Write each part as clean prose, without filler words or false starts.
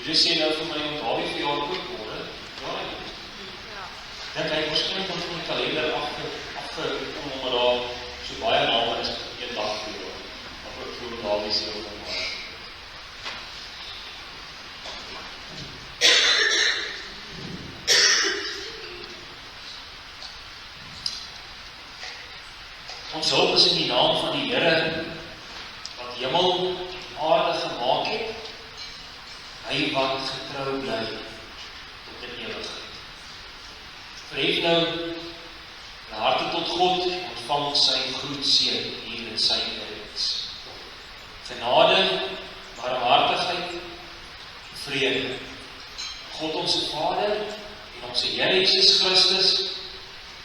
Jy sê nou vir my om Dawie vir jaar ook word, dink hy waarskynlik van die kalender afgekom, omdat daar so baie name is een dag vir jaar, of ek voel Dawie sê ook maar. Ons hulp is in die naam van die Here, wat hemel en aarde gemaak het, hy wat getrou bly tot in ewigheid. Verhef nou die harte tot God en ontvang sy groetseën hier in sy erediens. Genade, barmhartigheid, vrede. God ons Vader en ons Here Jesus Christus,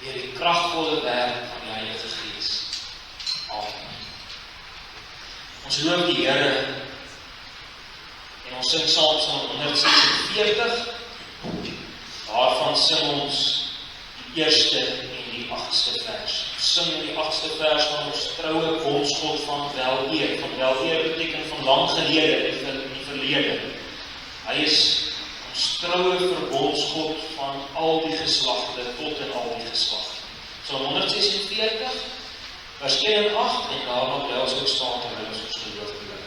deur die kragtvolle werk van die Heilige Gees. Amen. Ons loof die Here en ons sing Psalm 146, daarvan sing ons die eerste en die 8ste vers. Ons sing in die 8ste vers van ons troue bondsgod van weleer. Van weleer beteken van lang gelede in die verlede. Hy is ons troue verbondsgod van al die geslagte tot in al die geslagte. Psalm 146, vers 1 en 8, en daarna bly ons ook staan terwyl ons geloof bely.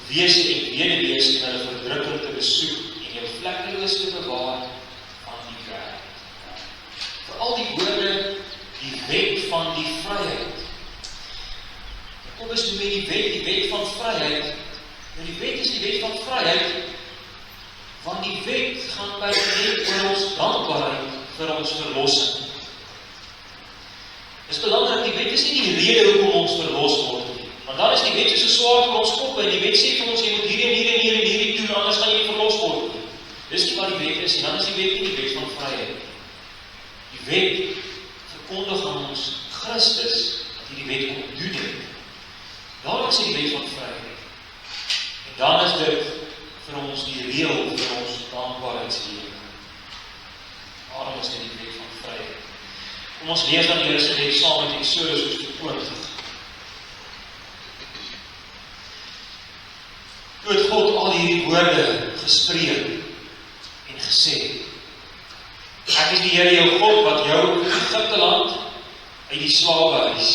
Wees en weduwees in hulle verdrukking te besoek en vlekkeloos te bewaar van die wêreld. Veral die woorde, die wet van die vryheid. Jakobus noem die wet van vryheid. En die wet is die wet van vryheid, want die wet gaan net oor ons dankbaarheid vir ons verlossing. Dit is belangrik, die wet is nie die rede hoekom ons verlos word nie. Want dan is die wet soos 'n swaard vir ons kop, en die wet sê vir ons, jy moet hierdie doen, anders gaan jy nie verlos word nie. Dis nie wat die wet is, en dan is die wet nie die wet van vryheid. Die wet verkondig aan ons Christus, dat hy die wet kom doen het. Daarom is die wet van vryheid. En dan is dit vir ons die reël vir ons dankbaarheidslewe. Daarom is dit die wet van vryheid. Kom ons lees dan die Here se wet saam met Eksodus hoofstuk 20. Toe het God al hierdie woorde gespreek en gesê: Ek is die Here jou God wat jou uit Egipte land uit die slawehuis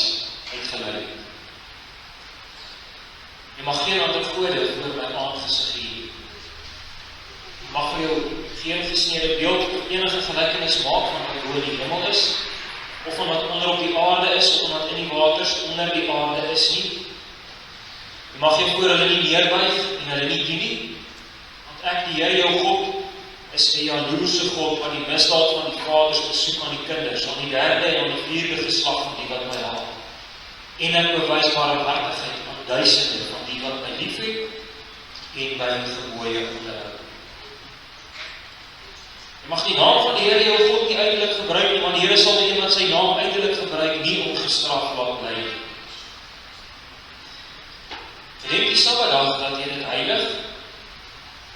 uitgelei het. Jy mag geen ander gode voor my aangesig hê. Jy mag vir jou geen gesneede beeld of enige gelykenis maak van wat bo in die hemel is, of van wat onder op die aarde is, of van wat in die waters onder die aarde is nie. Jy mag jy voor hulle nie neerbuig en hulle nie dien nie, want ek, die Here jou God, is 'n jaloerse God wat die misdaad van die vaders besoek aan die kinders, aan die derde en aan die vierde geslag van die wat my haat. En ek bewys barmhartigheid aan duisende van die wat my liefhet en my gebooie onderhou. Jy mag die naam van die Here jou God nie uitelik gebruik nie, want die Here sal nie iemand sy naam uitelik gebruik nie ongestraf laat bly. Gedenk die Sabbatdag dat jy dit heilig.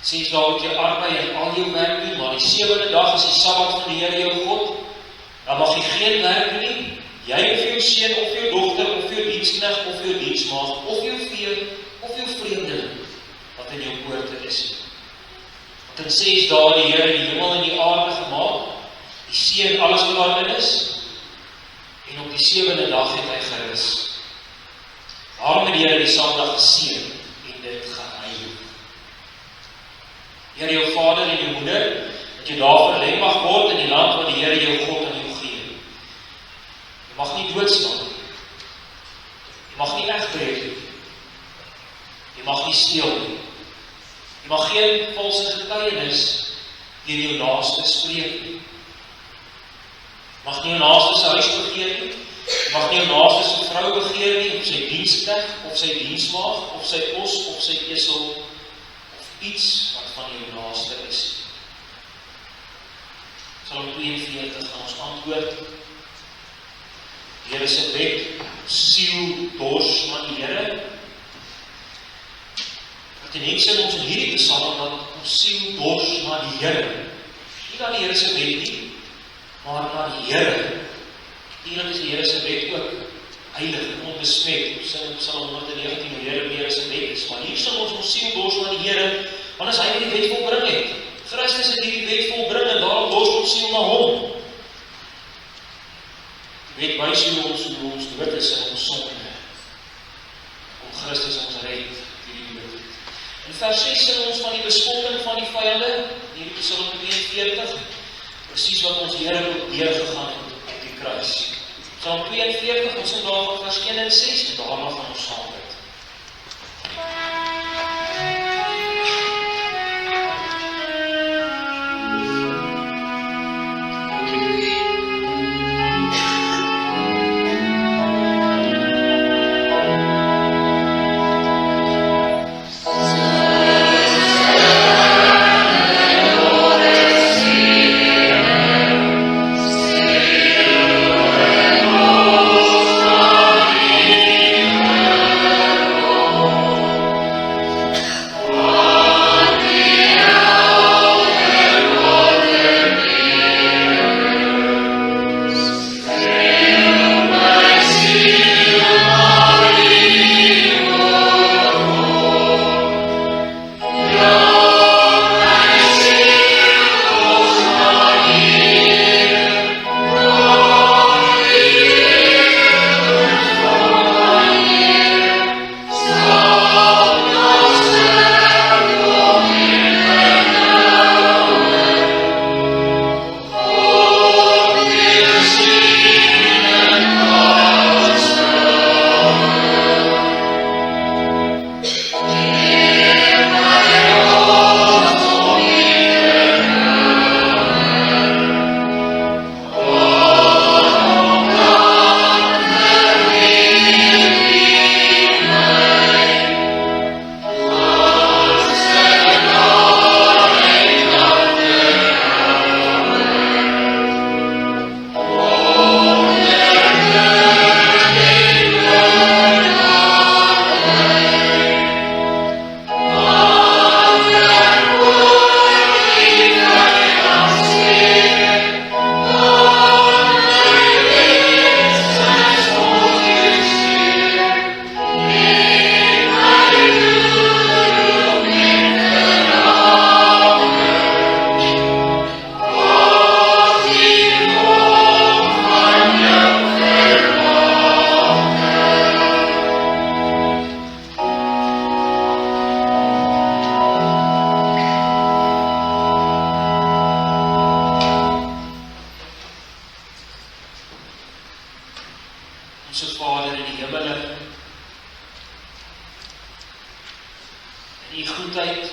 6 dae moet jy arbei en al jou werk doen, maar die 7de dag is die Sabbat van die Here jou God. Dan mag jy geen werk doen nie. Jy of jou seun of jou dogter of jou diensknegt of jou diensmaagd of jou vee of jou vreemdeling wat in jou poorte is. Want in 6 dae die Here die hemel en die aarde gemaak, die see en alles wat daarin is, en op die 7de dag het hy gerus. Daarom het die Here die Sabbatdag geseën en dit geheilig. Here jou vader en jou moeder, dat jy daar verleng mag word in die land wat die Here jou God aan jou gee. Jy mag nie doodslaan nie. Jy mag nie egbreek nie. Jy mag nie steel nie. Jy mag geen valse getuienis teen jou naaste spreek nie. Jy mag nie jou naaste se huis begeer nie. Jy mag nie jou naaste se vrou begeer nie, of sy diensknegt, of sy diensmaagd, of sy os, of sy esel, of iets wat van jou naaste is. Psalm 42 gaan ons antwoord. Die Here se wet, siel, dors na die Here. Wat in sin ons in hierdie psalm dat ons siel dors na die Here. Nie na die Here se wet nie, maar na die Here. Hierin is die Here se wet ook heilig en onbesmet. Ons sing in Psalm 119 die Here se wet is. Maar hier sing ons siel dors na die Here, want as hy die wet volbring het. Christus het hierdie wet volbring en daarom dors ons siel na hom. Die wet wys hoe ons dood is in ons sonde. Om Christus ons red hierdie dood. In vers 6 sing ons van die bespotting van die vyande, hier in Psalm 42, presies wat ons Here ook deurgegaan het op die kruis. Psalm 42, ons sing daar van vers 1 en 6, en daarna gaan ons saam bid. Oh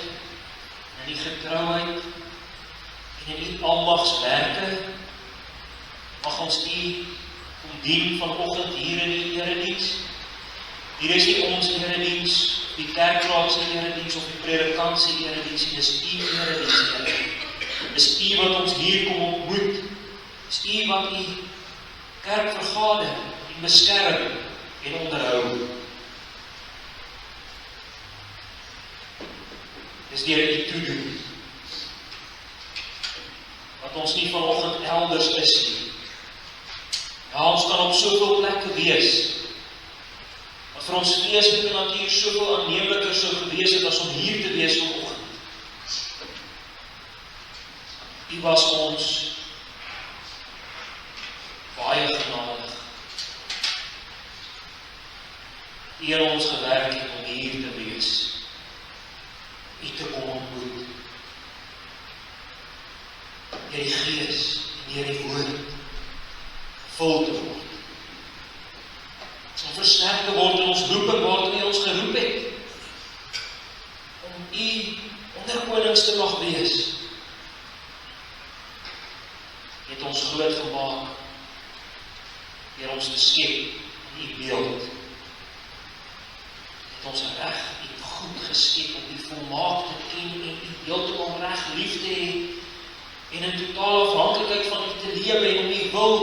en in die getrouheid, en in die almagswerke, mag ons U kom dien vanoggend hier in die erediens. Hier is nie ons erediens, die kerkraad se erediens of die predikant se erediens, dis U erediens, Here. Dis U wat ons hier kom ontmoet. Dis U wat U kerk vergader, en beskerm en onderhou. Dis deur U toedoen wat ons nie vanoggend elders is nie. Ja, ons kan op soveel plekke wees. Maar vir ons geestelike natuur soveel aanneemliker sou gewees het as om hier te wees vanoggend. U was ons baie genadig. U het ons gewerk het om hier te wees. U te kom ontmoet. Deur die Gees en deur die woord gevul te word. Om versterk te word in ons roeping waartoe U ons geroep het. Om U onderkonings te mag wees. U het ons groot gemaak deur ons te skep in U beeld. U het ons reg en goed geskep om U volmaak te ken en U heeltemal reg lief te hê en in totale afhanklikheid van U te lewe en om U wil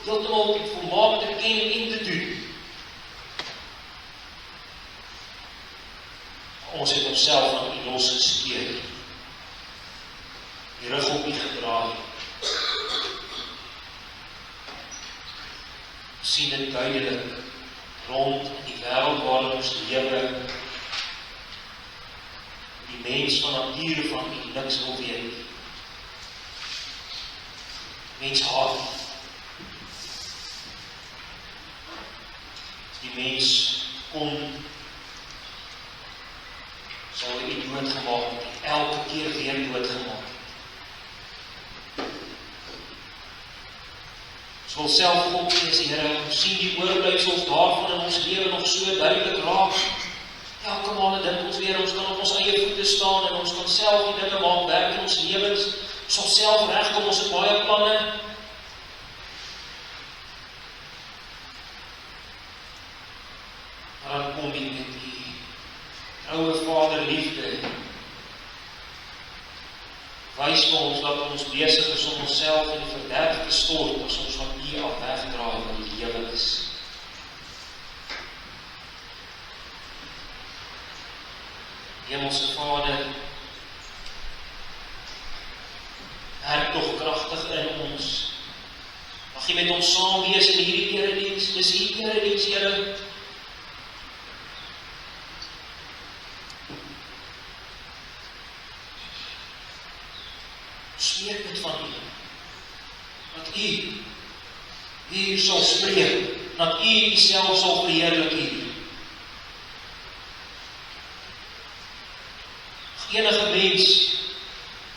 heeltemal op U volmaak te ken en te doen. Ons het onsself aan U losgesteek. Die rug op U gedraai. Sien dit duidelik rond in die wêreld waarin ons lewe. Die mens van nature van U niks wil weet. Mens haat. Die mens kon sal U doodgemaak het, elke keer weer doodgemaak. Ons wil self God wees, Here, ons sien die oorblyfsels daarvan in ons lewe nog so duidelik raak. Elke maal dink ons weer, ons kan op ons eie voete staan en ons kan self die dinge maak werk in ons lewens. Ons sal self regkom, ons het baie planne. Maar dan kom U met die ouwe vaderliefde. Wys vir ons dat ons besig is om onsself in die verderf te stort as ons van U af wegdraai wat die lewe is. Hemelse Vader, werk tog kragtig in ons. Mag U met ons saam wees in hierdie erediens. Dis U erediens, Here. Smeek dit van U, dat U hier sal spreek, dat U Uself sal verheerlik hier. Enige mens,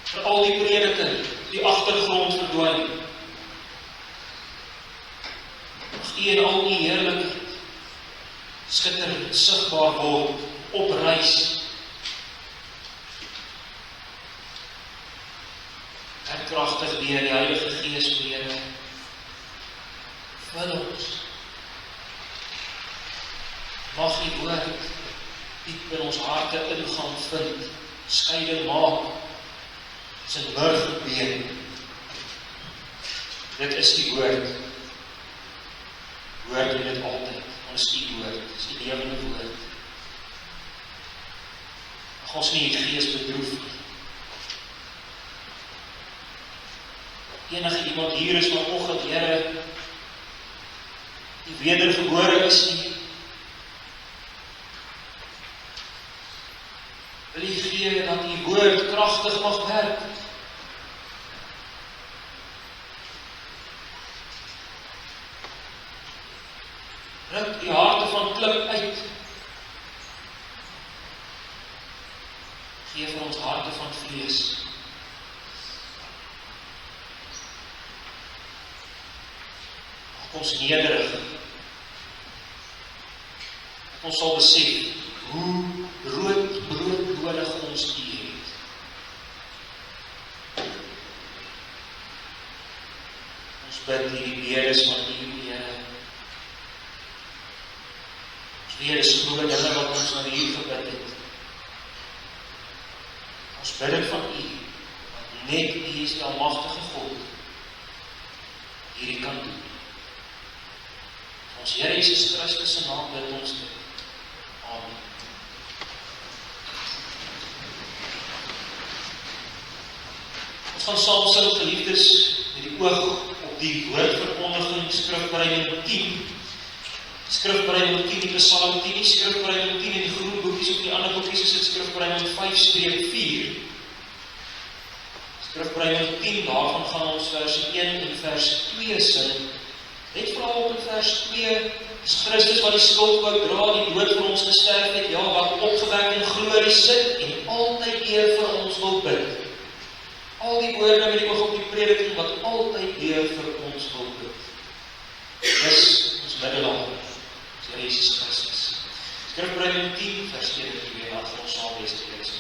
vir al die prediker, die agtergrond verdwyn. Mag U in al die heerlikheid skitterend sigbaar word, oprys. Kragtig deur die Heilige Gees, Here. Vul ons. Mag U woord diep in ons harte ingang vind, skeiding maak, as 'n murgebeen. Dit is die woord. Woord in dit altyd. Ons is die woord, dis die lewende woord. Mag ons nie die Gees bedroef nie. Enige iemand hier is vanoggend, Here, die wedergebore is nie. Wil U gee dat U woord kragtig mag werk. Ruk die harte van klip uit. Gee vir ons harte van vlees. Ons nederig. Ons sal besef hoe brood nodig ons U het. bid hierdie bedes van U, Here. Ons weet, dis so groot dinge wat ons na U gebid het. Ons bid dit van U, want net U is die almagtige God, hierdie kan doen. Ons Here Jesus Christus se naam bid ons dit. Amen. Ons gaan saam sing, geliefdes, met die oog op die woordverkondiging, skrifbereiding 10. Skrifbereiding 10, die Psalm 10, skrifbereiding 10 in die groen boekies, op die ander boekies is dit skrifbereiding 5-4. Skrifbereiding 10, daarvan gaan ons vers 1 en vers 2 sing. Net vooral op in vers 2, is Christus wat die skuld wou dra, die dood vir ons gesterf het, ja, wat opgewek in glorie sit, en altyd eer vir ons wil bid. Al die woorde met die oog op die prediking, wat altyd eer vir ons wil bid. Dis ons middelaar, ons Here Jesus Christus. Skrifbereiding 10, vers 1 en 2, laat vir ons saam lees te lees.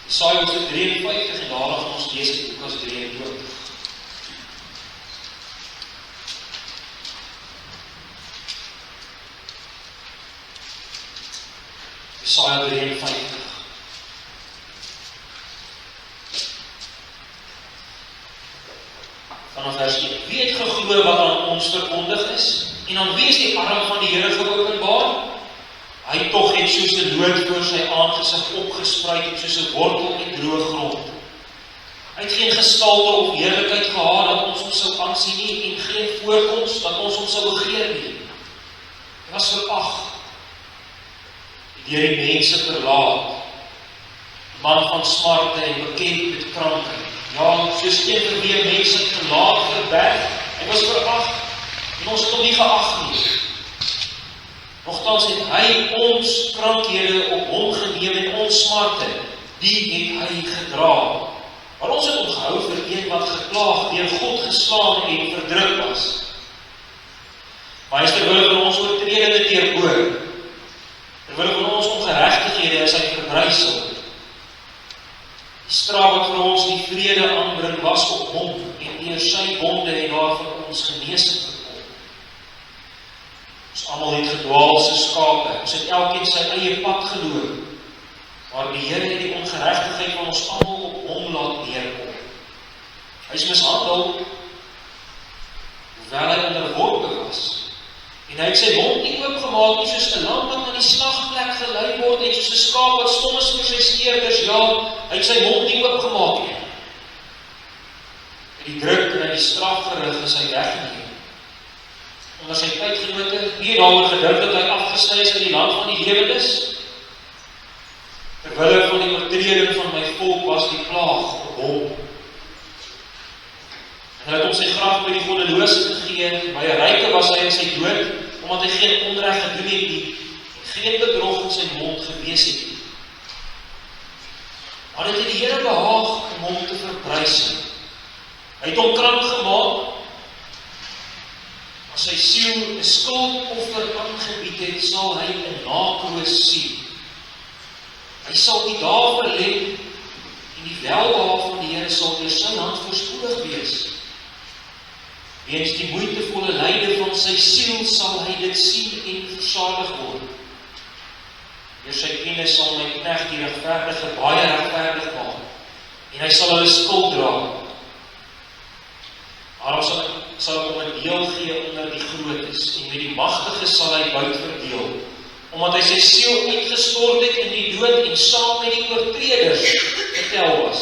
Jesaja hoofstuk 53 en daarna gaan ons lees uit Lukas 23. Jesaja 53. Vanaf vers 1. Wie het geglo wat aan ons verkondig is? En aan wie is die arm van die Here geopenbaar? Hy tog het soos 'n noot voor sy aangesig opgespruit en soos 'n wortel uit droë grond. Hy het geen gestalte of heerlikheid gehad dat ons hom sou aansien nie en geen voorkoms dat ons hom sou begeer nie. Hy was verag, deur die mense verlaat, man van smarte en bekend met krankheid. Ja, soos een vir wie mense verlaat verberg. Hy was verag en ons het hom nie geag nie. Nogtans het hy ons krankhede op hom geneem en ons smarte, die het hy gedra. Maar ons het hom gehou vir een wat geplaag, deur God geslaan en verdruk was. Maar hy is terwille van ons oortredinge teerboor. Terwille van ons ongeregtighede is hy verbrysel. Die straf wat vir ons die vrede aanbring was op hom, en deur sy wonde het daar vir ons genesing gekom. Ons almal het gedwaal soos skape, ons het elkeen sy eie pad geloop, maar die Here het die ongeregtigheid van ons almal op hom laat neerkom. Hy is mishandel, hoewel hy onderworpe was, en hy het sy mond nie oopgemaak nie, soos 'n lam wat aan die slagplek gelei word, en soos 'n skaap wat stom is vir sy steerders, ja, hy het sy mond nie oopgemaak nie. En die druk en die strafgerig is hy weggeneem. Onder sy tydgenote, wie het daaroor gedink dat hy afgesny is uit die land van die lewendes? Terwille van die oortreding van my volk was die plaag op hom. En hy het om sy graf by die goddelose gegee, by 'n ryke was hy in sy dood, omdat hy geen onreg gedoen het nie, geen bedrog in sy mond gewees het nie. Maar dit het die Here behaag om hom te verprys. Hy het hom krank gemaak. As sy siel 'n skuldoffer aangebied het, sal hy 'n nakroos sien. Hy sal nie daar verlê, en die welbehaag van die Here sal deur sy hand voorspoedig wees. Weens die moeitevolle lyde van sy siel sal hy dit sien en versadig word. Deur sy kennis sal my knegt die regverdige baie regverdig maak, en hy sal hulle skuld dra. Daarom sal ek hom 'n deel gee onder die grootes, en met die magtiges sal hy buit verdeel, omdat hy sy siel uitgestort het in die dood en saam met die oortreders getel was,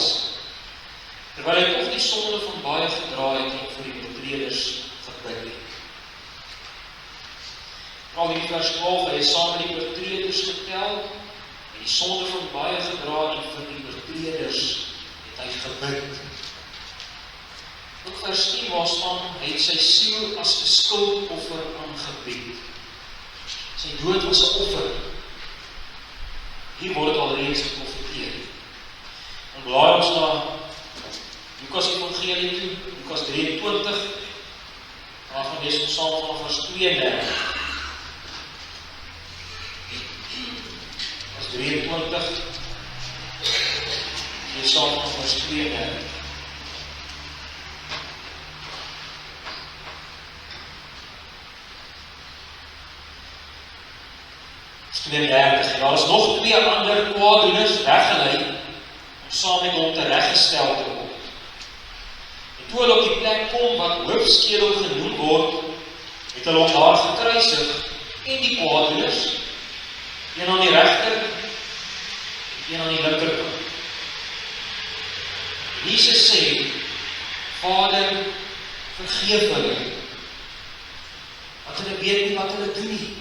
terwyl hy tog die sonde van baie gedra het en vir die oortreders gebid het. Al in vers 12, hy is saam met die oortreders getel, en die sonde van baie gedra en vir die oortreders het hy gebid. Ook vers 10 waar staan, hy het sy siel as 'n skuldoffer aangebied. Sy dood was 'n offer. Hier word dit alreeds geprofeteer. En blaai ons na Lukas Evangelie toe, Lukas 23, waarvan lees ons saam vanaf vers 32. Vers 23, lees saam vanaf vers 32. En daar is nog 2 ander kwaaddoeners weggelei om saam met hom tereggestel te word. En toe hulle op die plek kom wat hoofskedel genoem word, het hulle hom daar gekruisig en die kwaaddoeners, een aan die regter en een aan die linkerkant. Jesus sê, Vader, vergeef hulle, want hulle weet nie wat hulle doen nie.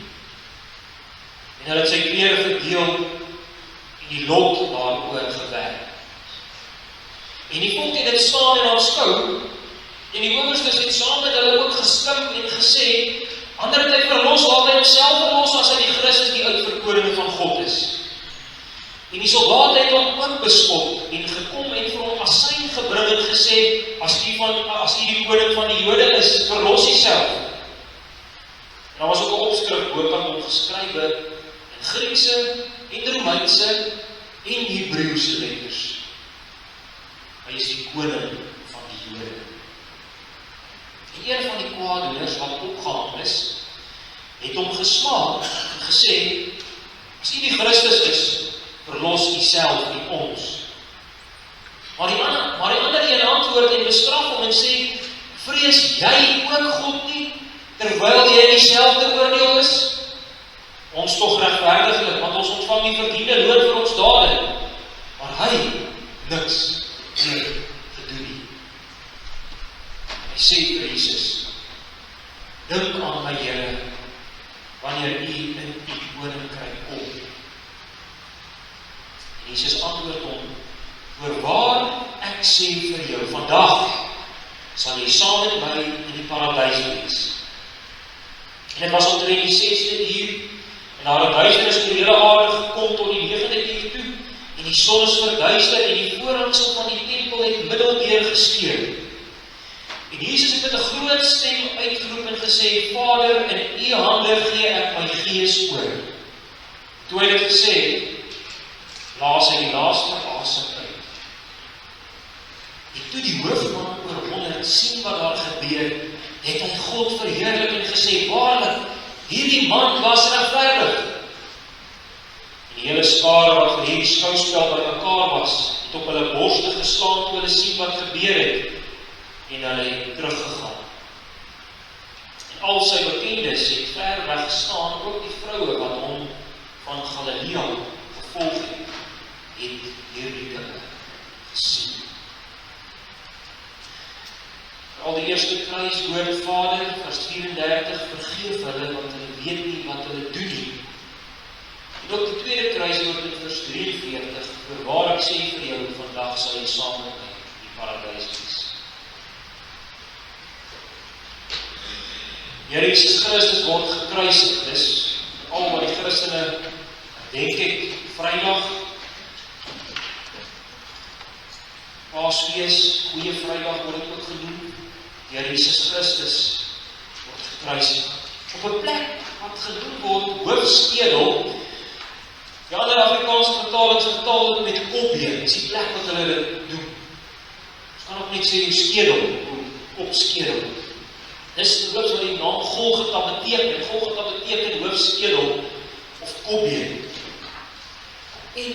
En hulle het sy klere verdeel en die lot daaroor gewerk. En die volk het dit staan en aanskou, en die owerstes het saam met hulle ook geskimp en gesê, ander het hy verlos, laat hy homself verlos as hy die Christus die uitverkorene van God is. En die soldate het hom ook bespot en gekom en vir hom asyn gebring en gesê, as u die koning van die Jode is, verlos u self. En daar was ook 'n opskrif bokant hom geskrywe, Griekse en Romeinse en Hebreëse letters. Hy is die koning van die Jode. En een van die kwaaddoeners wat opgehang is, het hom gesmaak en gesê, as u die Christus is, verlos u self en ons. Maar die ander een antwoord en bestraf hom en sê, vrees jy ook God nie, terwyl jy in dieselfde oordeel is? Ons tog regverdiglik, want ons ontvang die verdiende loon vir ons dade, maar hy niks meer gedoen nie. Hy sê vir Jesus, dink aan my Here, wanneer u in die koninkryk kom. En Jesus antwoord hom, voorwaar ek sê vir jou, vandag sal jy saam met my in die paradys wees. En dit was omtrent die 6de uur, en daar het duisternis oor die hele aarde gekom tot die 9de uur toe, en die son is verduister, en die voorhangsel van die tempel het middeldeur geskeur. En Jesus het met 'n groot stem uitgeroep en gesê, Vader, in u hande gee ek my gees oor. Toe hy dit gesê het, blaas hy die laaste asem uit. En toe die hoofman oor 100 sien wat daar gebeur, het hy God verheerlik en gesê, waarlik, hierdie man was regverdig. En die hele skare wat vir hierdie skouspel by mekaar was, het op hulle borste geslaan toe hulle sien wat gebeur het, en hulle het teruggegaan. En al sy bekendes het ver weg gestaan, ook die vroue wat hom van Galilea gevolg het hierdie dinge gesien. Al die eerste kruiswoord, Vader, vers 34, vergeef hulle, want hulle weet nie wat hulle doen nie. En ook die tweede kruiswoord in vers 43, voorwaar ek sê vir jou, vandag sal jy saam met my in die paradys wees. Here Jesus Christus word gekruisig, dis al wat die Christene denk ek, Vrydag, Paasfees, Goeie Vrydag word dit ook genoem, deur Jesus Christus word gekruisig. Op 'n plek wat genoem word hoofskedel. Die ander Afrikaanse vertalings vertaal dit met kopbeen, dis die plek wat hulle dit doen. Ons kan ook net sê jou skedel, kopskedel. Dis wat die naam Golgotha beteken. Golgotha beteken hoofskedel of kopbeen. En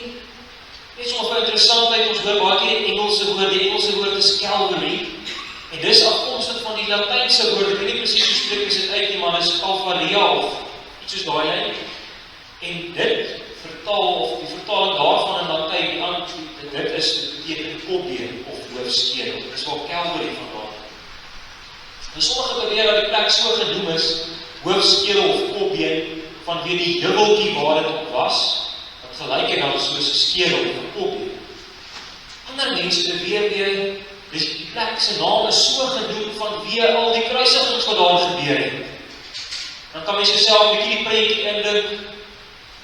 dit is nog 'n interessantheid, ons hoor baie keer die Engelse woord is Calvary, en dis afkomstig van die Latynse woord, ek weet nie presies hoe spreek is dit uit nie, maar dis Calvaria of iets soos daai lyn, en dit vertaal, of die vertaling daarvan in Latyn, dit beteken kopbeen of hoofskedel, dis waar Calvary vandaan. En sommige beweer dat die plek so genoem is, hoofskedel of kopbeen, vanweë die dubbeltjie waar dit op was, gelyk en dan soos 'n skedel of 'n kopbeen. Ander mense beweer weer, dis die plek se naam is so genoem vanweë al die kruisigings wat daar gebeur het. Dan kan mens jouself 'n bietjie die prentjie indink.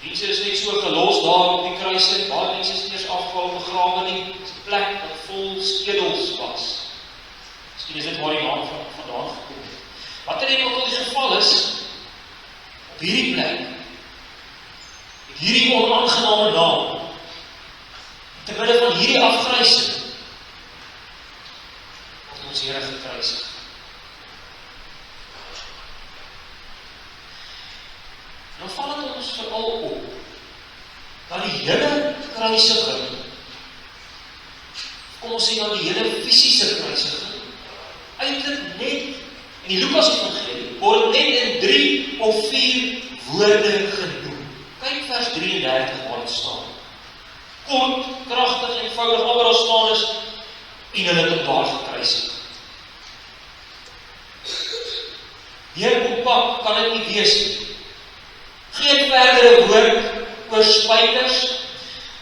Mense is net so gelos daar op die kruising, baie mense is eers afval begrawe nie. Dis 'n plek wat vol skedels was. Miskien is dit waar die naam vandaan gekom het. Wat er ook al die geval is, op hierdie plek, hierdie onaangename naam, terwille van hierdie afgrysing, word ons Here gekruisig. Nou val dit ons veral op, dat die hele kruisiging, kom ons sê dan die hele fisiese kruisiging, eintlik net, in die Lukas Evangelie, word net in 3 of 4 woorde genoem. Kyk vers 33 waar het staan. Kort, kragtig, eenvoudig, al wat daar staan is, en hulle het daar gekruisig. Meer kompak kan dit nie wees nie. Geen verdere woord oor spykers,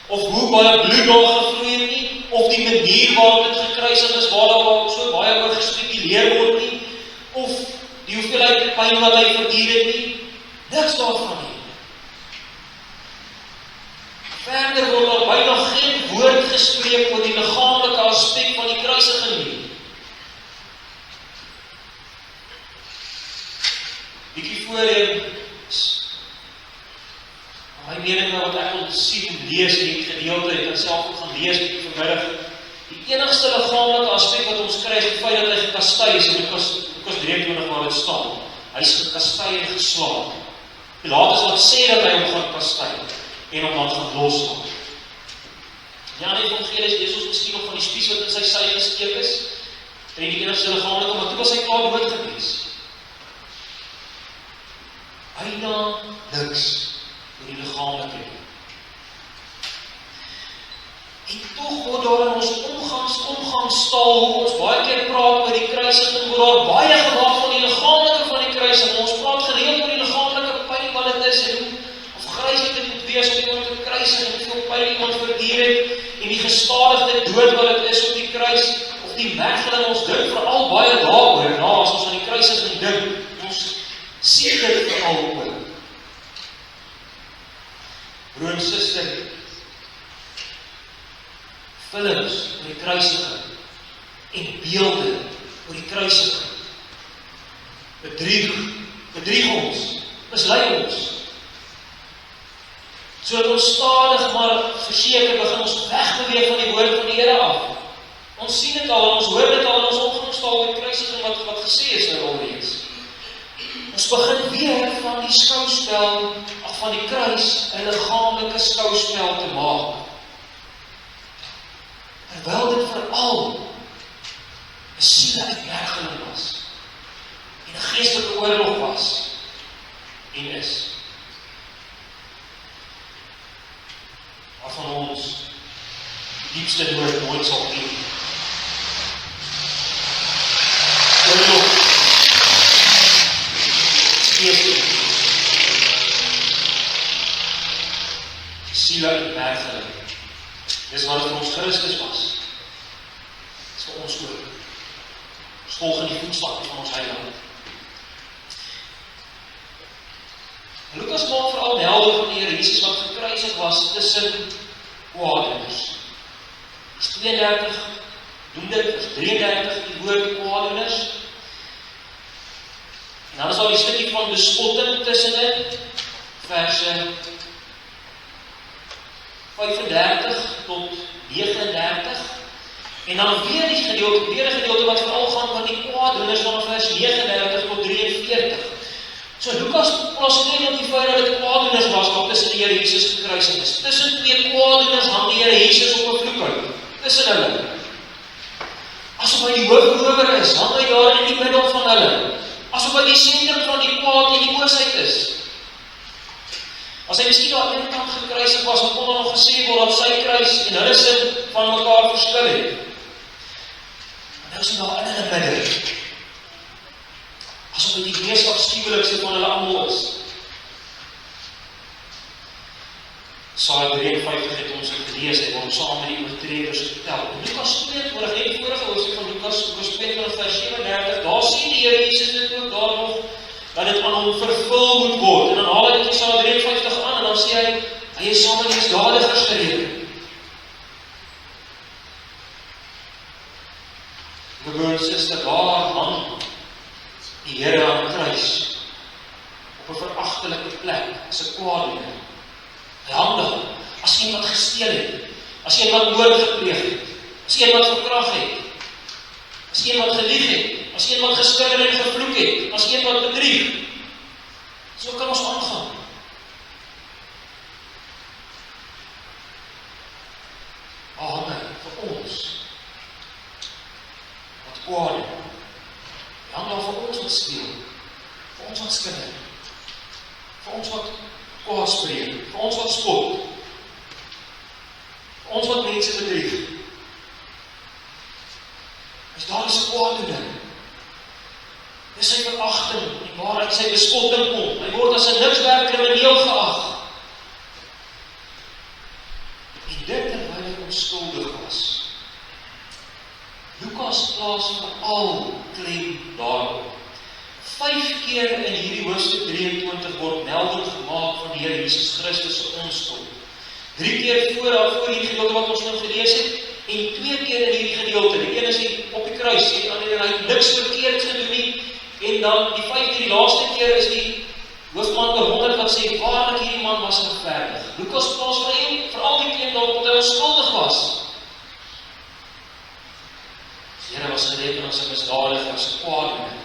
of hoe baie bloed daar gevloei het nie, of die manier waarop dit gekruisig is, waar daar so baie oor gespekuleer word nie, of die hoeveelheid pyn wat hy verduur het nie, niks daarvan nie. Verder word daar byna geen woord gespreek oor die liggaamlike aspek van die kruisiging nie. Bietjie voorheen, my mening wat ek wil sien, lees die gedeelte, ek kan self ook gaan lees bietjie vanmiddag. Die enigste liggaamlike aspek wat ons kry is die feit dat hy gekastei is, in Lukas 23 waar dit staan. Hy is gekastei en geslaan. Pilatus wat sê dat hy hom gaan kastei en hom dan gaan losmaak. Ja, die evangelie lees ons miskien nog van die spies wat in sy sy gesteek is, en die enigste liggaamlike, maar toe was hy klaar dood gewees. Byna niks oor die liggaamlike nie. En tog word daar in ons omgangstaal, hoe ons baie keer praat oor die kruisiging, word daar baie gemaak van die liggaamlike van die kruisiging. Ons praat gereeld oor die liggaamlike pyn wat dit is, en of grys dit moet wees om iemand te kruisig, en hoeveel pyn iemand verduur het, en die gestadigde dood wat dit is op die kruis, of die mergeling, ons dink veral baie daaroor, as ons aan die kruisiging dink, ons sien dit veral oor. Broer en suster, films oor die kruisiging en beelde oor die kruisiging bedrieg ons, mislei ons. So dat ons stadig maar verseker begin ons wegbeweeg van die woord van die Here af. Ons sien dit al, ons hoor dit al in ons omgangstaal oor die kruisiging wat gesê is nou alreeds. Ons begin weer van die skouspel, van die kruis, 'n liggaamlike skouspel te maak. Terwyl dit veral 'n sieleuitmergeling was, en 'n geestelike oorlog was, en is. Waarvan ons diepste nood nooit sal ken. Oorlog, geestelik, sieleuitmergeling. Dis wat vir ons Christus was. Dis vir ons ook. Ons volg in die voetstappe van ons Heiland. Lukas maak veral melding van die Here Jesus wat gekruisig was tussen kwaaddoeners. Vers 32 doen dit, vers 33, die woord kwaadoeners. En dan is daar die stukkie van bespotting tussenin, verse 35 tot 39, en dan weer die gedeelte wat veral gaan van die kwaadoeners van vers 39 tot 43. So Lukas plaas nie op die feit dat dit kwaadoeners was wat tussen die Here Jesus gekruisig is. Tussen twee kwaadoeners hang die Here Jesus op 'n vloekhout, tussen hulle. Asof hy die hoofrower is, hang hy daar in die middel van hulle. Asof hy die sentrum van die kwaad en die boosheid is. As hy miskien aan een kant gekruisig was, dan kon er nog gesê word op sy kruis en hulle sin van mekaar verskil het. Maar nou is hy daar in die middel. Asof hy die mees afskuwelikste van hulle almal is. Psalm 53 het ons gelees, hy word saam met die oortreders vertel. Lukas 22, net die vorige hoofstuk van Lukas 22 vers 37, daar sê die Here Jesus dit ook daar nog, dat dit aan hom vervul moet word. En dan haal hy dit Psalm 53 aan, en dan sê hy is saam met die misdadigers gereken. Broers en susters, daar hang die Here aan die kruis, op 'n veragtelike plek, as 'n kwaadoener. Hy hang daar, as iemand gesteel het, as iemand moord gepleeg het, as iemand verkragt het, as iemand gelieg het, as iemand geskinder en gevloek het, as iemand bedrieg. So kan ons aangaan. Amen, vir ons, wat kwaad het. Hy hang daar vir ons wat steel, vir ons wat skinder, vir ons wat kwaad spreek, vir ons wat spot, vir ons wat mense bedrieg. Is daar is 'n kwaadoener. Dis sy veragting, en waar hy sy bespotting kom. Hy word as 'n nikswerk krimineel geag. En dit terwyl hy onskuldig was. Lukas plaas veral klem daarop. 5 keer in hierdie hoofstuk 23 word melding gemaak van die Here Jesus Christus se onskuld. 3 keer voor hierdie gedeelte wat ons nou gelees het, en 2 keer in hierdie gedeelte. Die een is die op die kruis, sê hy het niks verkeerd gedoen nie, en dan die 5 keer, die laaste keer is die hoofman bewonder wat sê, waarlik hierdie man was regverdig. Lukas plaas veral die klem daarop dat hy onskuldig was. Die Here was gereken as 'n misdadiger, as 'n kwaadoener.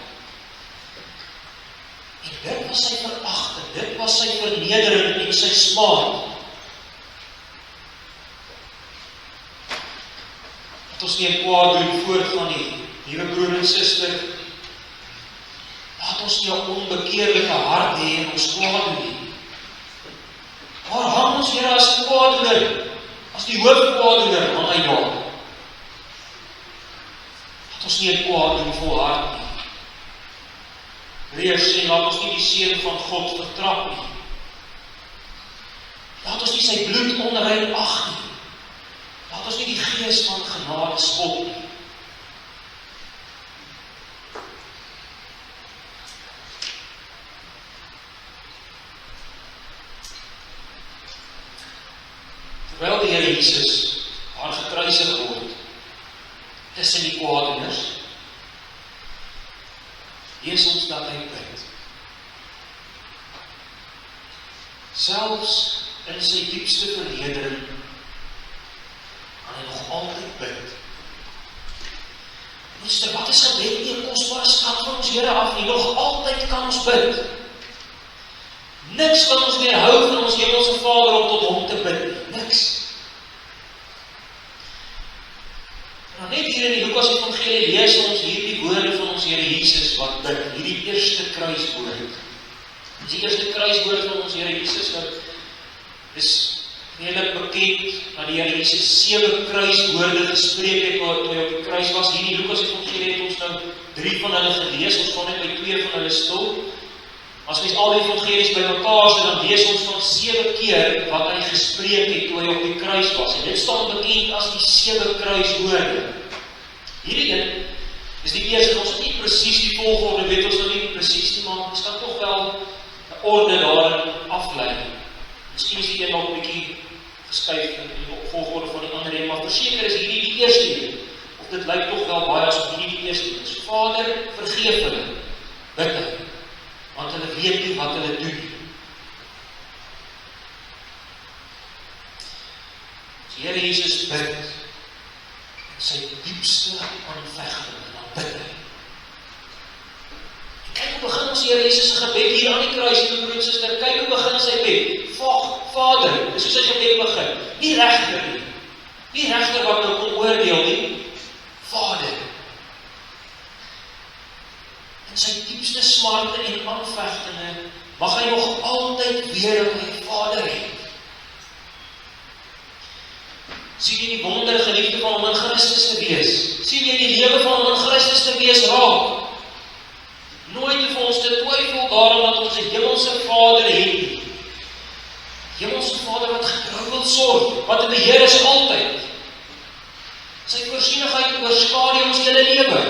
En dit was sy veragting, dit was sy vernedering en sy smaad. Dat ons nie 'n kwaad doen voortgaan nie, liewe broer en suster. Laat ons nie 'n onbekeerlike hart hê en ons kwaad doen nie. Waar hang ons Here as kwaadoener, as die hoofkwaadoener, hang hy daar. Laat ons nie 'n kwaad doen volhard nie. Hebreërs sê, laat ons nie die seun van God vertrap nie. Laat ons nie sy bloed onrein ag nie. Laat ons nie die gees van genade spot nie. Terwyl die Here Jesus daar gekruisig word, tussen die kwaadoeners, lees ons dat hy bid. Selfs in sy diepste vernedering kan hy nog altyd bid. Luister, wat is gebed nie 'n kosbare skat van ons Here af nie, nog altyd kan ons bid. Niks kan ons weerhou van ons hemelse Vader om tot hom te bid, niks. Nou net hier in die Lukas Evangelie lees ons hierdie woorde van ons Here Jesus wat bid, hierdie eerste kruiswoord. Die eerste kruiswoord van ons Here Jesus, wat is redelik bekend, dat die Here Jesus 7 kruiswoorde gespreek het toe hy op die kruis was. Hier in die Lukas Evangelie het ons nou 3 van hulle gelees, ons gaan net by 2 van hulle stil. As mens al die evangelies by mekaar sit, dan lees ons van 7 keer wat hy gespreek het toe hy op die kruis was. En dit staan bekend as die 7 kruiswoorde. Hierdie een is die eerste, ons het nie presies die volgorde, weet ons nou nie presies nie, maar ons kan toch wel 'n orde daarin aflei. Miskien is die een nog 'n bietjie geskuif in die volgorde van die ander een, maar verseker is hierdie die eerste een, of dit lyk tog wel baie as hierdie die eerste is. Vader, vergeef hulle, bid hy, want hulle weet nie wat hulle doen. As die Here Jesus bid, sy diepste aanvegting, en dan bid hy. En kyk hoe begin ons Here Jesus se gebed hier aan die kruis, die broer en suster, kyk hoe begin sy gebed. Vader, dis hoe sy gebed begin. Nie regter nie. Nie regter wat nou kon oordeel nie. Vader. In sy diepste smarte en aanvegtinge mag hy nog altyd weer op my Vader het. Sien jy die wonder geliefde van om in Christus te wees? Sien jy die lewe van om in Christus te wees raak? Nooit hoef ons te twyfel daarom dat ons 'n hemelse Vader het. Hemelse Vader wat getrou wil sorg, wat 'n beheer is altyd. Sy voorsienigheid oorskadu ons hele lewe.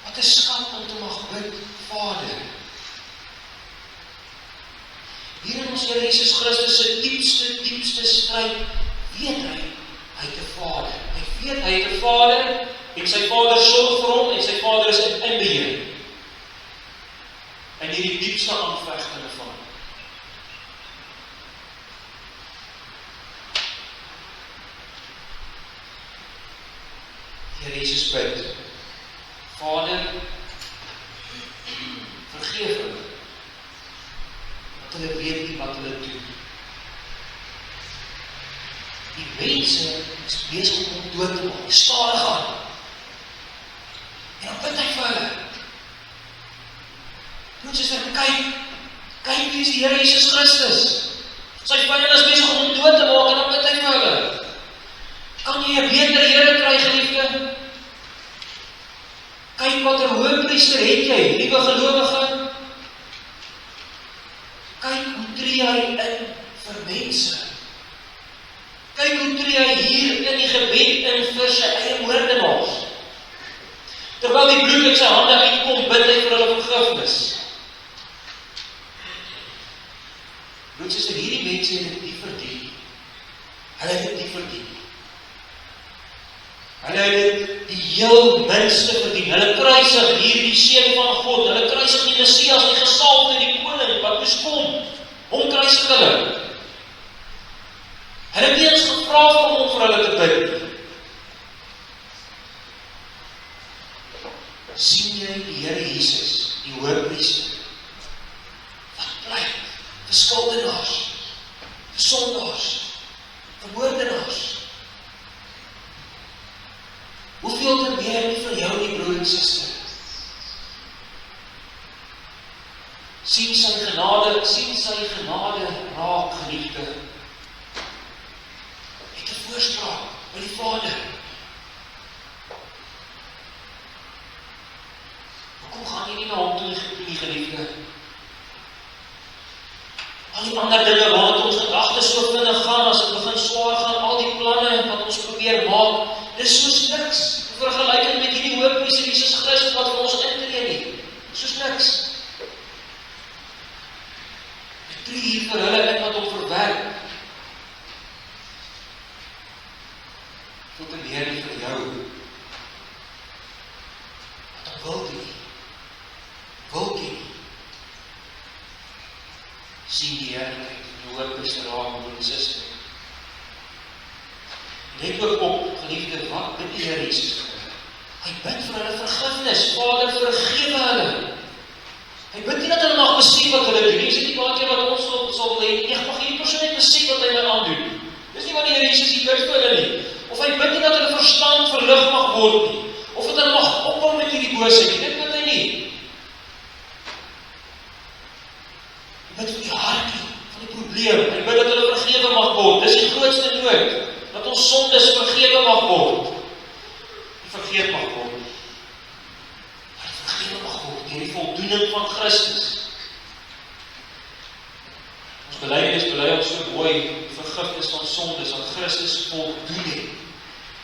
Wat 'n skat om te mag bid, Vader. Hier in ons Here Jesus Christus se diepste stryd, weet hy het 'n Vader. Hy weet hy het 'n Vader, en sy Vader sorg vir hom, en sy Vader is in beheer. En hierdie diepste aanvegtinge van hom. Here Jesus bid, Vader, vergeef hulle, want hulle weet nie wat hulle doen. Die mense is besig om dood te maak, stadig aan. En dan bid hy vir hulle. Moet jy sê, kyk wie is die Here Jesus Christus. Sy vyande is besig om dood te maak, en dan bid hy vir hulle. Kan jy 'n beter Here kry, geliefde? Kyk wat 'n hoëpriester het jy, liewe gelowige. Kyk hoe tree hy in vir mense. Kyk hoe tree hy hier in die gebed in vir sy eie moordenaars. Terwyl die bloed uit sy hande uitkom, bid hy vir hulle vergifnis. Broers en hierdie mense het dit nie verdien. Hulle het dit nie verdien. Hulle het die heel minste verdien. Hulle kruisig hier die Seun van God. Hulle kruisig die Messias, die gesalfde, die koning wat moes kom. Hom kruisig hulle. Hulle het nie eens gevra om hom vir hulle te bid. Sien jy die Here Jesus, die hoëpriester, wat pleit vir skuldenaars, vir sondaars, vir moordenaars. Hoeveel te meer nie vir jou nie, broer en suster? Sien sy genade raak, geliefde. Het 'n voorspraak by die Vader. Hoekom gaan jy nie na hom toe, nie, geliefde? Al die ander dinge waar ons gedagtes so vinnig gaan, as dit begin swaar gaan, al die planne wat ons probeer maak, dis soos niks, vergelyking met hierdie hoëpriester Jesus Christus wat vir ons intree nie. Soos niks. Ek tree hier vir hulle in wat hom verwerk. Tot 'n Heer nie vir jou. Wat hom wil nie. Wil nie. Sien die heerlikheid in die hoëpriester raak, broer en suster. Let ook op, geliefde, wat bid die Here Jesus vir hulle? Hy bid vir hulle vergifnis. Vader, vergewe hulle. Hy bid nie dat hulle mag besef wat hulle doen. Is dit nie baie keer wat ons sal wil hê, ek mag hierdie persoon net besef wat hy my aandoen. Dis nie wat die Here Jesus hier bid vir hulle nie. Of hy bid nie dat hulle verstand verlig mag word nie. Of dat hulle mag ophou met hierdie boosheid nie. Dit bid hy nie. Hy bid vir die hartjie van die probleem. Hy bid dat hulle vergewe mag word. Dis die grootste nood. Dat ons sondes vergewe mag word. Nie vergeet mag word. Maar vergewe mag word deur die voldoening van Christus. Ons belydenis bely ons so mooi die vergifnis van sondes wat Christus voldoen het.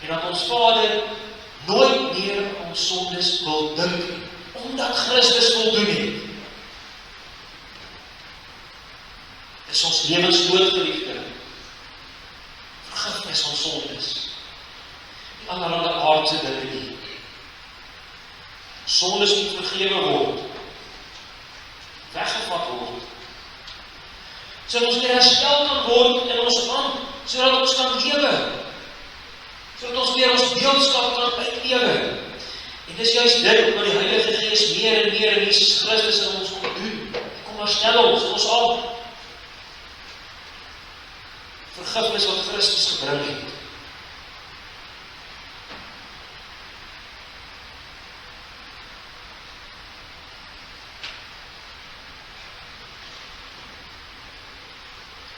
En dat ons Vader nooit meer ons sondes wil dink, omdat Christus voldoen het. Dis ons lewensnood, geliefde. Vergifnis van sondes. allerlei aardse dinge nie. Sondes moet vergewe word, weggevat word, sodat ons weer herstel kan word in ons land, sodat ons kan lewe, sodat ons weer ons beeldskap kan uitlewe. En dis juist dit wat die Heilige Gees meer en meer in Jesus Christus in ons kom doen. Kom herstel ons al vergifnis wat Christus gebring het.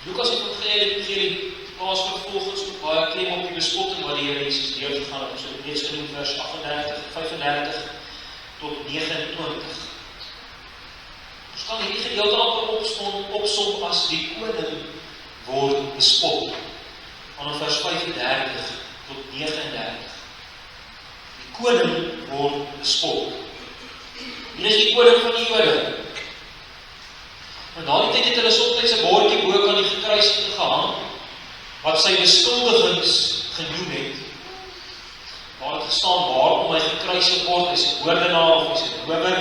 Lukas Evangelie plaas vervolgens ook baie klem op die bespotting wat die Here Jesus deurgegaan het. Ons het reeds genoem vers 38, 35 tot 29. Ons kan hierdie gedeelte amper opsom as die koning word bespot. Vanaf vers 35 tot 39. Die koning word bespot. Hier is die koning van die Jode. En na die tyd het hulle soms 'n bordjie bo aan die gekruisigde gehang, wat sy beskuldigings genoem het. Waar het gestaan waarom hy gekruisig word, hy's 'n moordenaar of hy's 'n rower,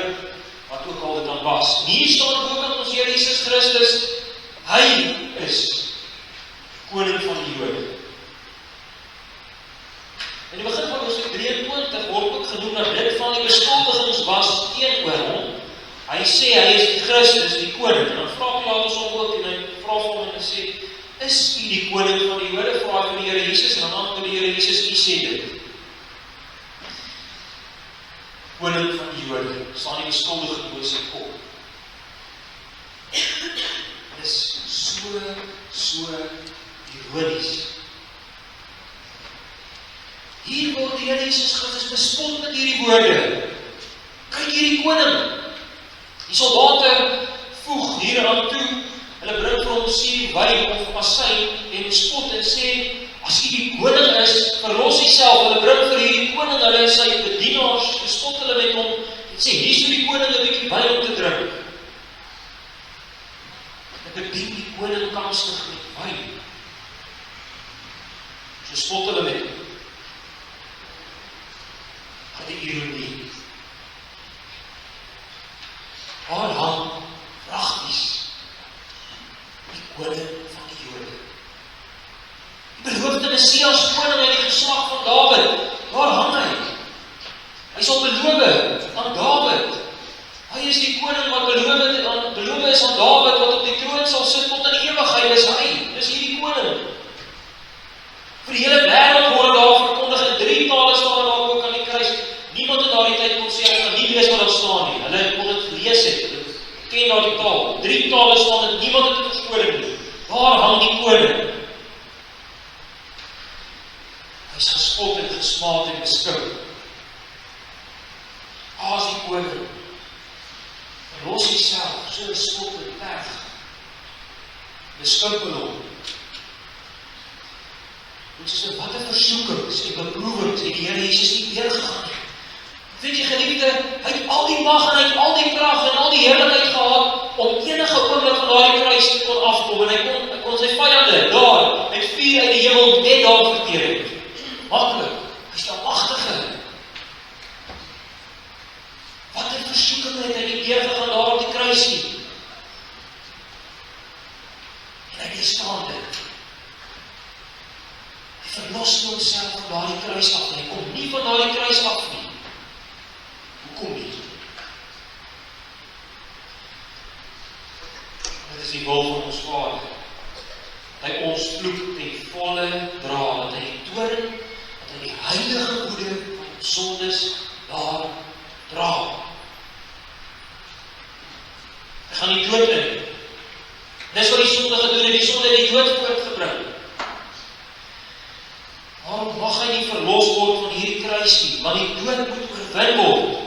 wat ook al dit dan was. Hier staan bokant ons Here Jesus Christus, hy is koning van die Jode. In die begin van Hoofstuk 23 word ook genoem dat dit van die beskuldigings was teenoor hom. Hy sê hy is die Christus, die koning. En dan vra Pilatus hom ook en hy vra vir hom en sê, is u die koning van die Jode? Vra hy vir die Here Jesus en dan antwoord die Here Jesus, u sê dit. Koning van die Jode, staan die beskuldiging oor sy kop. Dit is so ironies. Hier word die Here Jesus Christus bespot met hierdie woorde. Kyk hierdie koning. Die soldate voeg hier aan toe, hulle bring vir hom suur wyn of asyn en spot en sê, as hy die koning is, verlos hy self. Hulle bring vir hierdie koning, hulle is sy bedienaars, bespot hulle met hom en sê, hier is die koning 'n bietjie wyn om te drink. En bedien die koning kanstig met wyn. So spot hulle met hom. Wat die ironie. Waar hang pragties die koning van die Jode. Die beloofde Messias koning uit die geslag van Dawid. Waar hang hy? Hy sal beloof aan Dawid. Hy is die koning wat beloof is aan Dawid wat op die troon sal sit tot in die ewigheid. Dis hy. Dis hierdie koning. Vir die hele wêreld word daar verkondig in 3 tale staan daar ook aan die kruis. Niemand in daardie tyd kon sê hy kan nie lees wat daar staan nie. Hulle kon dit gelees het. Ken na die taal. 3 tale staan dit, niemand het dit verskoning nie. Waar hang die koning? Hy is gespot en gesmaad en beskik. Waar is die koning? En los homself, so bespot en weg. Beskik hom. Dit is wat 'n versoekings en beproewings het die Here Jesus nie deurgegaan nie. Weet jy geliefde, hy het al die mag en hy het al die krag en al die heerlikheid gehad om enige oomblik van daardie kruis te kon afkom en hy kon sy vyande daar met vuur uit die hemel net daar verteer het. Maklik, hy is die magtige. Wat 'n versoeking het hy nie deurgegaan daar op die kruis nie. En hy weerstaan dit. Hy verlos homself van daardie kruis af. Hy kom nie van daardie kruis af nie. Hoekom nie? Dit is die wil van ons Vader. Dat hy ons vloek ten volle dra. Dat hy die toorn, dat hy die heilige woede van ons sondes daar dra. Hy gaan die dood in. Dis wat die sonde gedoen het, die sonde het die dood voortgebring. Waarom mag hy nie verlos word van hierdie kruis nie? Want die dood moet oorwin word.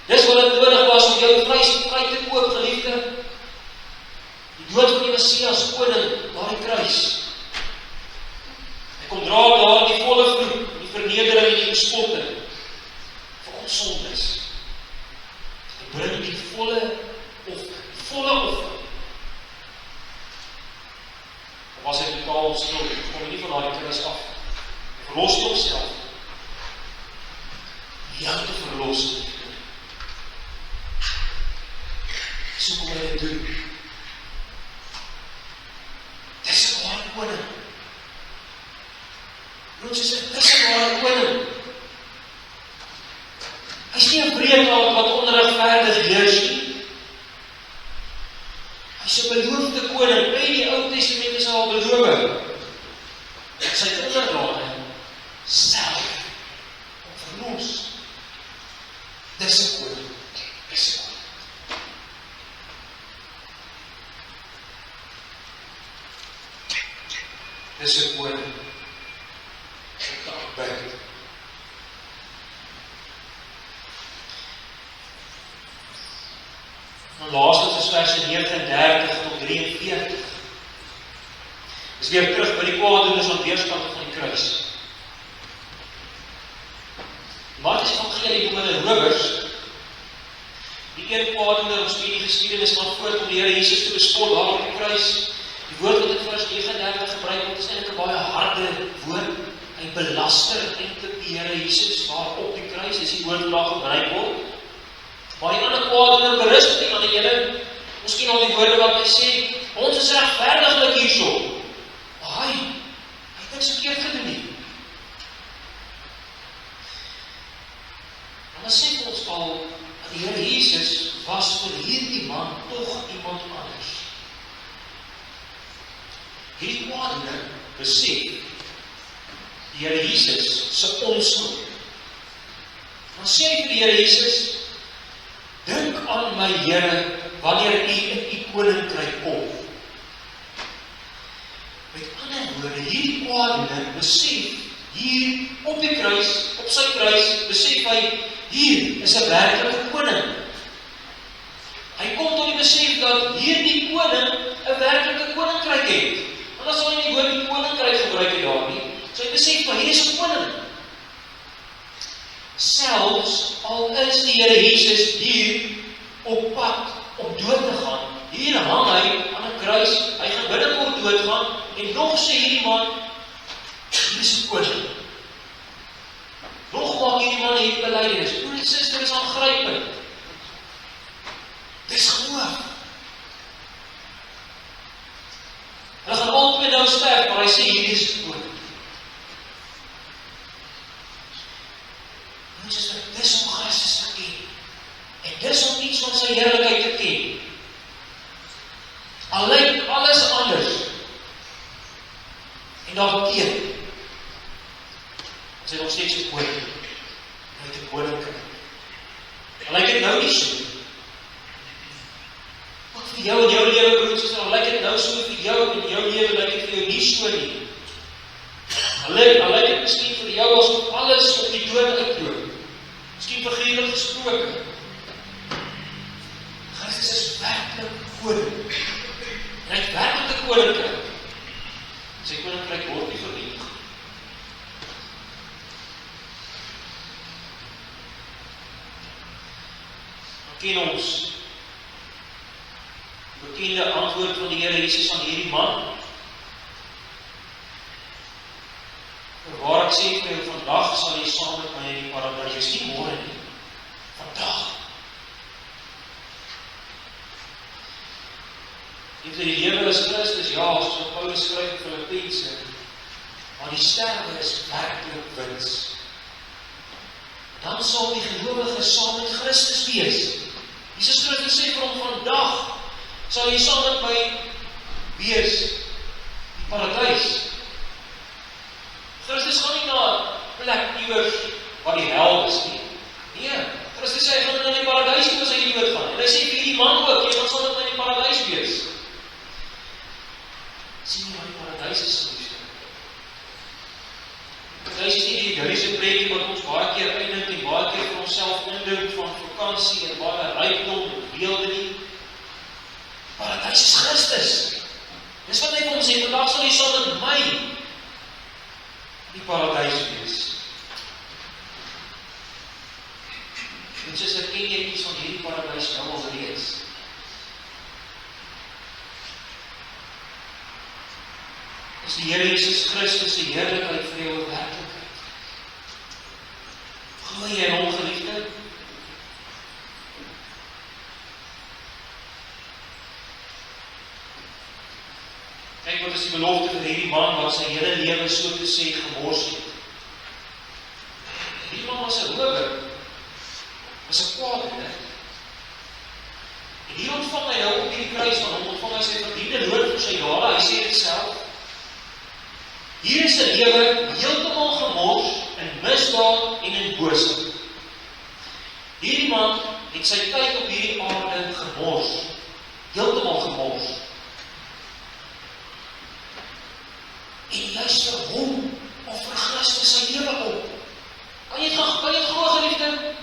Dis wat dit nodig was om jou vry te koop, geliefde. Die dood van die Messias koning, daardie kruis. Hy kom dra daar die volle vloek, die vernedering en die bespotting vir ons sondes. Hy bring die volle offer. Was hy totaal onskuldig, kom hy nie van daardie kruis af. Hy verlos homself. jou te verlos. So kom hy dit doen. Dis 'n ware koning. Ons sê, dis 'n ware koning. Hy is nie 'n breedaard wat onregverdig heers nie. Hy is 'n beloofde koning. In die Ou Testament is hy al beloof. Sy onderdane self verlos. Dis 'n koning. Dis 'n koning. Dis 'n koning. Ek aanbid. En laastens is verse 39 tot 43. Dis weer terug by die kwaadoeners aan weerskante van die kruis. Markus Evangelie doen hulle rowers. Die een kwaadoener, ons weet die geskiedenis van voor om die Here Jesus te bespot daar op die kruis. Die woord wat in vers 39 gebruik word, is eintlik 'n baie harde woord. Hy belaster eintlik die Here Jesus daar op die kruis, dis die woord wat daar gebruik word. Maar die ander kwaadoener berus nie aan die Here. Miskien al die woorde wat hy sê, ons is regverdiglik hierso. Maar hy het niks verkeerd gedoen nie. En dan sê ons al, dat die Here Jesus was vir hierdie man tog iemand anders. Hierdie kwaadoener besef die Here Jesus se onskuld. Dan sê hy vir die Here Jesus, dink aan my Here, wanneer u in u koninkryk kom. Met ander woorde, hierdie kwaadoener besef, hier op die kruis, op sy kruis, besef hy, hier is 'n werklike koning. Hy kom tot die besef dat hierdie koning 'n werklike koninkryk het. Want as hy nie die woord koninkryk gebruik het daar nie, so hy besef, maar hier is 'n koning. Selfs al is die Here Jesus hier op pad om dood te gaan, hier hang hy aan 'n kruis, hy gaan binnekort doodgaan, en nog sê hierdie man, hier is 'n koning. Nog maak hierdie man hierdie belydenis. Broer en suster, is aangrypend. Dis geloof. Hulle gaan albei nou sterf, maar hy sê hierdie is die koning. Dis om Christus te ken. En dis om iets van sy heerlikheid te ken. Al lyk alles anders. En daarteen is hy nog steeds 'n koning. Hy het 'n koninkryk. Al lyk dit nou nie so. Ook vir jou en jou lewe, broer en suster, al lyk dit nou so vir jou en jou lewe, lyk dit vir jou nie so nie. Al lyk dit miskien vir jou asof alles op die dood uitloop. Miskien figuurlik gesproke. Christus is werklik koning. En hy het werklik 'n koninkryk. Sy koninkryk word nie vernietig. Ken ons bekende antwoord van die Here Jesus aan hierdie man? Voorwaar ek sê vir jou, vandag sal jy saam met my in die paradys, nie môre nie, vandag. Die lewe is Christus, ja, soos Paulus skryf in Filippense, maar die sterwe is werklik wins. Dan sal die gelowige saam met Christus wees. Jesus Christus sê vir hom, vandag sal jy saam met my wees, die paradys. Christus gaan nie na 'n plek iewers waar die hel is nie. Nee, Christus sê hy gaan in die paradys toe as hy dood gaan. En hy sê vir die man ook, jy gaan saam met my in die paradys wees. Sien jy wat die paradys is so? Paradys is nie die idylliese prentjie wat ons baie keer uitdink en baie keer vir onsself indink van vakansie en baie rykdom en beelde nie. Paradys is Christus. Dis wat hy vir ons sê, vandag sal jy saam met my die paradys wees. En soos ken jy iets van hierdie paradys nou al reeds. Is die Here Jesus Christus se heerlikheid vir jou werklikheid? Glo jy in hom, geliefde? Kyk, wat is die belofte vir hierdie man wat sy hele lewe so te sê gemors het? Die man was 'n rower, was 'n kwaaddoener. En hier ontvang hy nou op die kruis van hom, ontvang hy sy verdiende dood vir sy dade, hy sê dit self. Hier is 'n lewe heeltemal gemors in misdaad en in boosheid. Hierdie man het sy tyd op hierdie aarde gemors, heeltemal gemors. En juist vir hom, of vir Christus sy lewe op. Kan jy het glo, geliefde?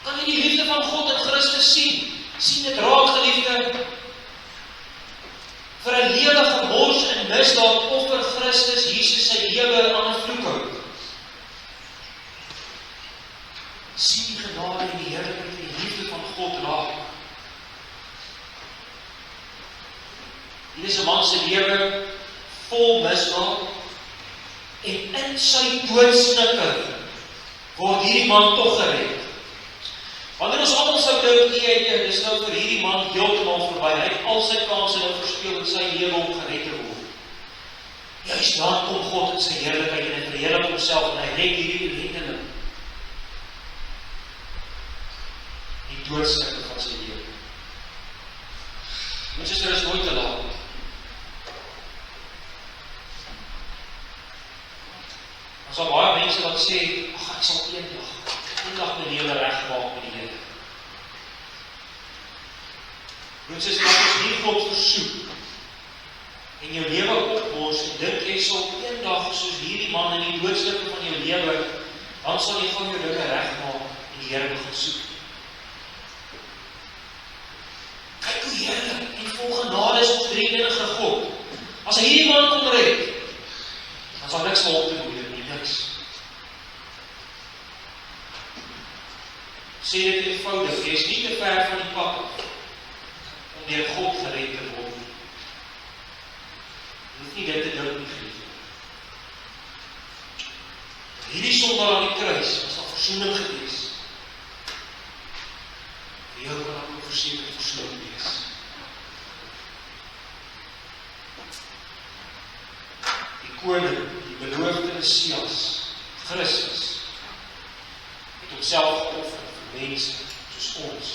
Kan jy die liefde van God in Christus sien? Sien dit raak, geliefde? Vir 'n lewe gemors in misdaad offer Christus Jesus sy lewe aan 'n vloekhout. Sien die genade en die heerlikheid en die liefde van God raak. Hier is 'n man se lewe vol misdaad en in sy doodsnikke word hierdie man tog gered. Wanneer ons almal sou dink, dis nou vir hierdie man heeltemal verby, hy het al sy kanse nou verspeel in sy lewe om gered te word. Juist dan kom God in sy heerlikheid en hy verheerlik homself en hy red hierdie ellendeling. Die doodsnikke van sy lewe. My suster, is nooit te laat. Ons al baie mense wat sê, ek sal eendag my lewe regmaak met die Here. Ons is dat ons nie God versoek en jou lewe opmors en dink jy sal eendag soos hierdie man in die doodsnikke van jou lewe, dan sal jy van jou dinge regmaak en die Here begin soek. Kyk hoe heerlik en vol genade is ons drie-enige God. As hy hierdie man kom red, dan sal niks meer op te doen. Sê dit eenvoudig, jy is nie te ver van die pad om deur God gered te word. Jy hoef nie dit te dink nie. Hierdie sondaar aan die kruis was al versoening gewees. Vir jou kan ook verseker versoening wees. Die koning, die beloofde Messias, Christus, het homself geoffer mense soos ons.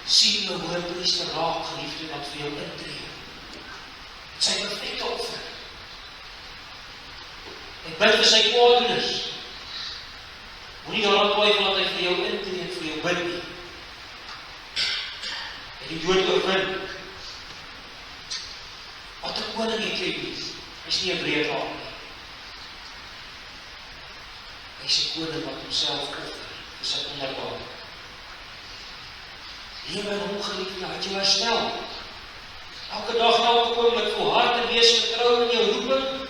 Sien jou hoëpriester raak, geliefde, wat vir jou intree. Met sy perfekte offer. En bid vir sy kwaaddoeners. Moenie daaraan twyfel dat hy vir jou intree en vir jou bid nie. En die dood oorwin. Wat 'n koning het jy nie. Hy is nie 'n breedaar nie. Hy is 'n koning wat homself offer. Is sy onderdaag. Lewe in hom, geliefde, het jou herstel. Elke dag, elke oomblik volhard en wees vertrou in jou roeping,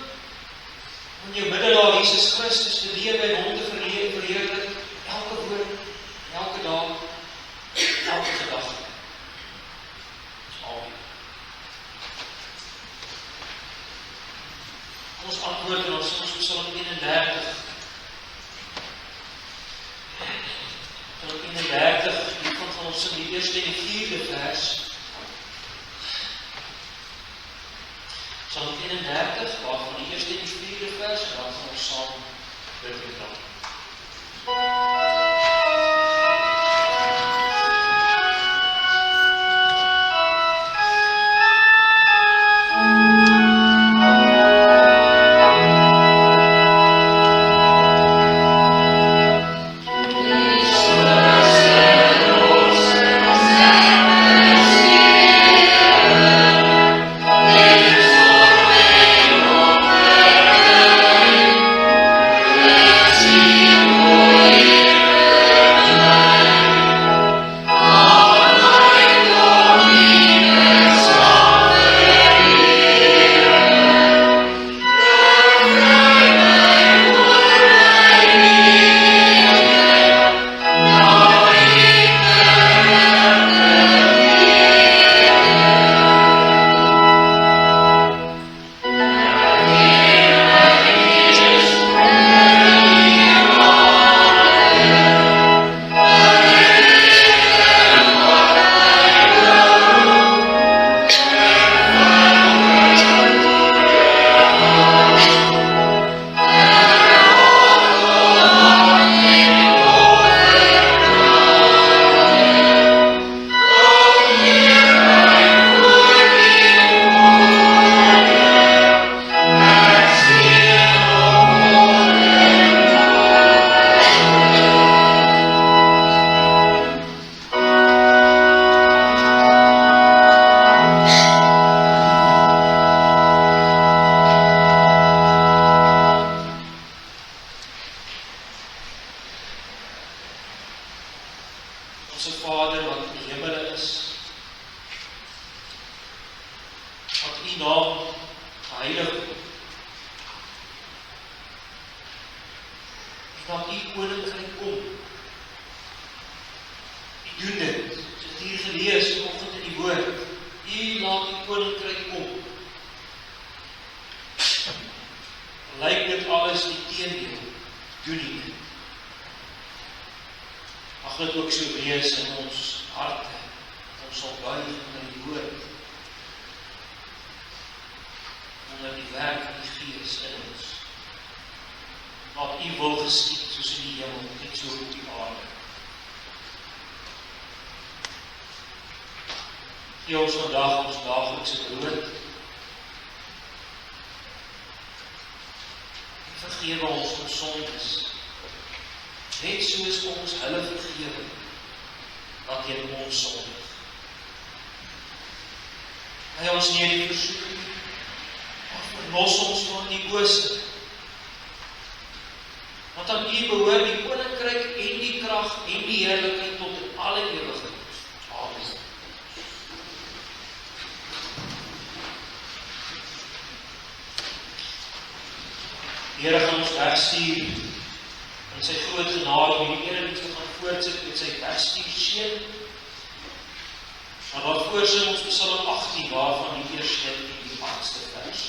om jou middelaar Jesus Christus te lewe en hom te verheerlik, elke woord, elke dag, elke gedagte. Amen. Kom ons antwoord en ons Psalm 31. Psalm 31, hiervan gaan ons in die eerste en die vierde vers. Psalm 31, waarvan die eerste en die vierde vers, en dan gaan ons saam bid met dan. See die naam heilig. En dat die koninkryk kom. Die doen dit, soos het hier gelees, vanoggend in die woord. Die laat die koninkryk kom. Lyk dit alles die teendeel, doen nie dit. Mag dit ook so wees in ons harte, dat ons sal buig onder die woord, onder die werk van die Gees in ons. Laat U wil geskied, soos in die hemel, net so op die aarde. Gee ons vandag ons daaglikse brood. Vergewe ons ons sondes, net soos ons hulle vergewe, wat teen ons sondig. Lei ons nie in die versoeking, maar verlos ons van die bose. Want aan U behoort die koninkryk en die krag en die heerlikheid tot in alle ewigheid. Amen. Die Here gaan ons wegstuur in sy groot genade om die erediens te gaan voortsit met sy wegstuurseën. Maar daarvoor sing ons Psalm 18, waarvan die eerste en die 8ste vers.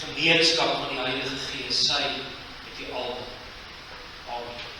Gemeenskap van die Heilige Gees, sy met die almal. Amen.